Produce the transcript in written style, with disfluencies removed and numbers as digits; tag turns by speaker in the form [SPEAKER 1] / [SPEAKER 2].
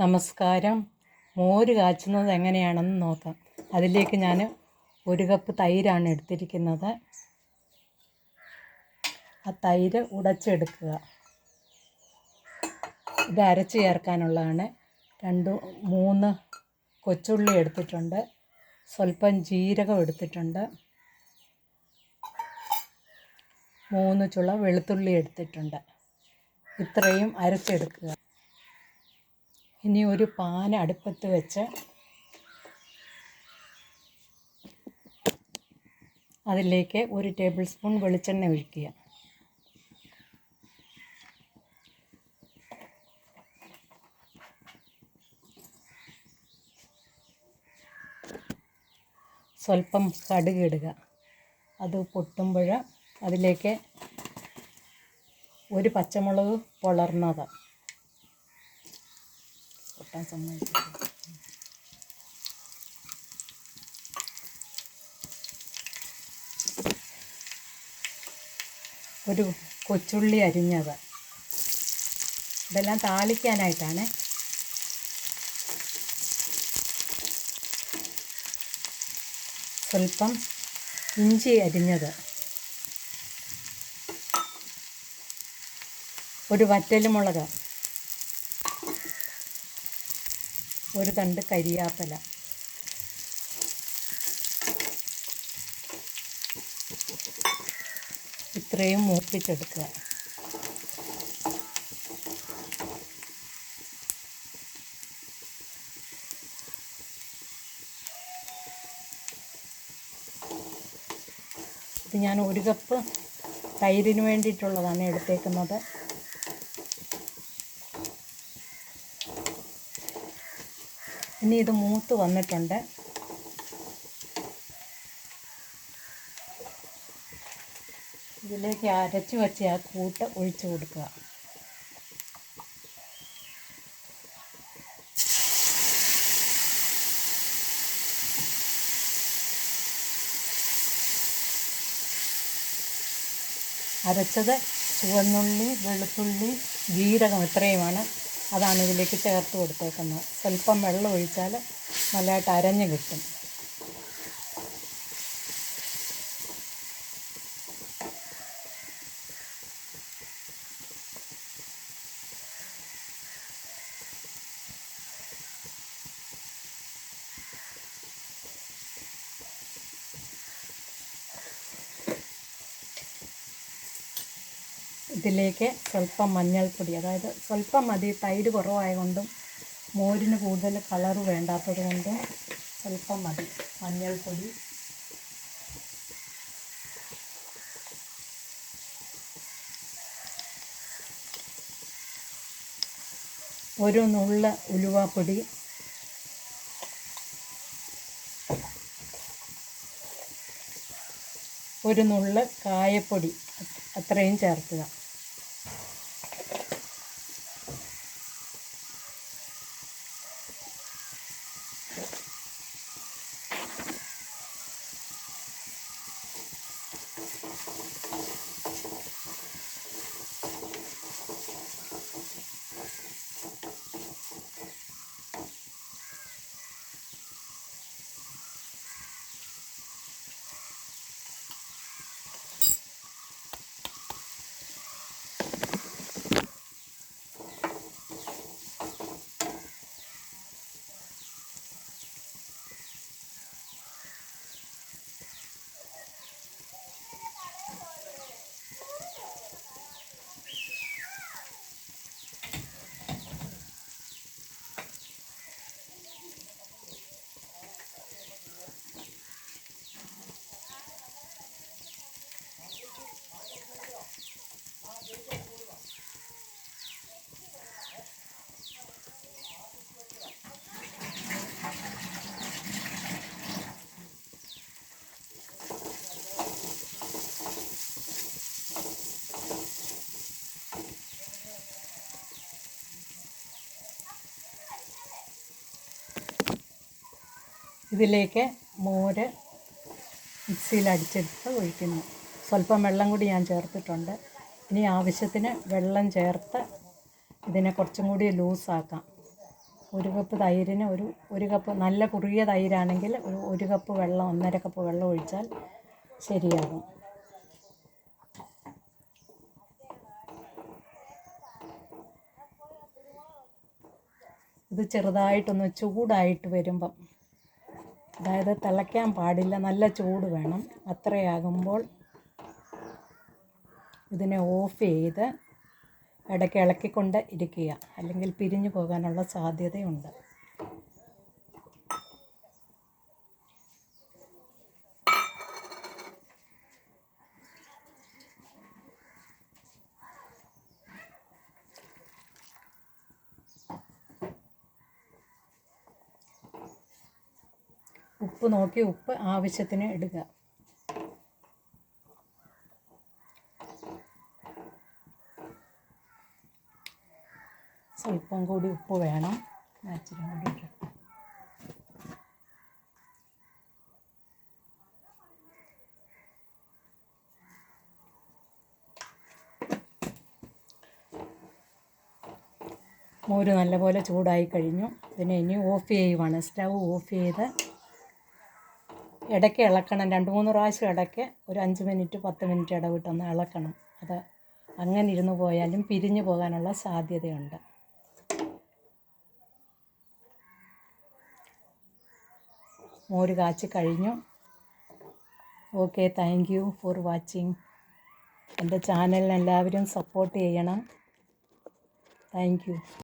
[SPEAKER 1] നമസ്കാരം. മോര് കാച്ചുന്നത് എങ്ങനെയാണെന്ന് നോക്കാം. അതിലേക്ക് ഞാൻ 1 കപ്പ് തൈരാണ് എടുത്തിരിക്കുന്നത്. ആ തൈര് ഉടച്ചെടുക്കുക. ഇത് അരച്ച് ചേർക്കാനുള്ളതാണ്. 2-3 കൊച്ചുള്ളി എടുത്തിട്ടുണ്ട്. സ്വല്പം ജീരകം എടുത്തിട്ടുണ്ട്. 3 ചുള വെളുത്തുള്ളി എടുത്തിട്ടുണ്ട്. ഇത്രയും അരച്ചെടുക്കുക. ഇനി ഒരു പാൻ അടുപ്പത്ത് വെച്ച് അതിലേക്ക് 1 ടേബിൾ സ്പൂൺ വെളിച്ചെണ്ണ ഒഴിക്കുക. സ്വല്പം കടുക് ഇടുക. അത് പൊട്ടുമ്പോൾ അതിലേക്ക് 1 പച്ചമുളക് പൊളർന്നത് പൊട്ടാൻ സമ്മതിക്കുക. ഒരു കൊച്ചുള്ളി അരിഞ്ഞത്. ഇതെല്ലാം താളിക്കാനായിട്ടാണ്. സ്വല്പം ഇഞ്ചി അരിഞ്ഞത്. ഒരു വറ്റൽമുളക്. 1 തണ്ട് കരിയാപ്പില. ഇത്രയും മൂപ്പിച്ചെടുക്കുക. ഇത് ഞാൻ 1 കപ്പ് തൈരിന് വേണ്ടിയിട്ടുള്ളതാണ് എടുത്തേക്കുന്നത്. ഇനി ഇത് മൂത്ത് വന്നിട്ടുണ്ട്. ഇതിലേക്ക് അരച്ച് വെച്ച ആ കൂട്ട് ഒഴിച്ച് കൊടുക്കുക. അരച്ചത് ചുവന്നുള്ളി, വെളുത്തുള്ളി, ജീരകം ഇത്രയുമാണ്. അതാണ് ഇതിലേക്ക് ചേർത്ത് കൊടുത്തേക്കുന്നത്. സ്വല്പം വെള്ളം ഒഴിച്ചാൽ നല്ലതായിട്ട് അരഞ്ഞ് കിട്ടും. ഇതിലേക്ക് സ്വല്പം മഞ്ഞൾപ്പൊടി, അതായത് സ്വല്പം മതി. തൈര് കുറവായതുകൊണ്ടും മോരിന് കൂടുതൽ കളറ് വേണ്ടാത്തത് കൊണ്ടും സ്വല്പം മതി മഞ്ഞൾപ്പൊടി. ഒരു നുള്ള് ഉലുവാപ്പൊടി. ഒരു നുള്ള് കായപ്പൊടി. അത്രയും ചേർക്കുക. ഇതിലേക്ക് മോര് മിക്സിയിൽ അടിച്ചെടുത്ത് ഒഴിക്കുന്നു. സ്വല്പം വെള്ളം കൂടി ഞാൻ ചേർത്തിട്ടുണ്ട്. ഇനി ആവശ്യത്തിന് വെള്ളം ചേർത്ത് ഇതിനെ കുറച്ചും കൂടി ലൂസാക്കാം. 1 കപ്പ് തൈരിന് ഒരു കപ്പ് നല്ല കുറുകിയ തൈരാണെങ്കിൽ ഒരു കപ്പ് വെള്ളം 1.5 കപ്പ് വെള്ളം ഒഴിച്ചാൽ ശരിയാകും. ഇത് ചെറുതായിട്ടൊന്ന് ചൂടായിട്ട് വരുമ്പം, അതായത് തിളയ്ക്കാൻ പാടില്ല, നല്ല ചൂട് വേണം. അത്രയാകുമ്പോൾ ഇതിനെ ഓഫ് ചെയ്ത് ഇടയ്ക്ക് ഇളക്കിക്കൊണ്ട് ഇരിക്കുക, അല്ലെങ്കിൽ പിരിഞ്ഞു പോകാനുള്ള സാധ്യതയുണ്ട്. ഉപ്പ് നോക്കി ഉപ്പ് ആവശ്യത്തിന് ഇടുക. സ്വല്പം കൂടി ഉപ്പ് വേണം, ഇച്ചിരി കൂടി ഇടട്ടെ. മോര് നല്ലപോലെ ചൂടായി കഴിഞ്ഞു. ഇതിനെ ഇനി ഓഫ് ചെയ്യുവാണ്. സ്റ്റൗ ഓഫ് ചെയ്ത് ഇടയ്ക്ക് ഇളക്കണം. 2-3 പ്രാവശ്യം ഇടയ്ക്ക് ഒരു 5 മിനിറ്റ് 10 മിനിറ്റ് ഇടവിട്ടൊന്ന് ഇളക്കണം. അത് അങ്ങനെ ഇരുന്ന് പോയാലും പിരിഞ്ഞു പോകാനുള്ള സാധ്യതയുണ്ട്. മോര് കാച്ചി കഴിഞ്ഞു. Okay, thank you for watching. എൻ്റെ ചാനലിന് എല്ലാവരും സപ്പോർട്ട് ചെയ്യണം. Thank you.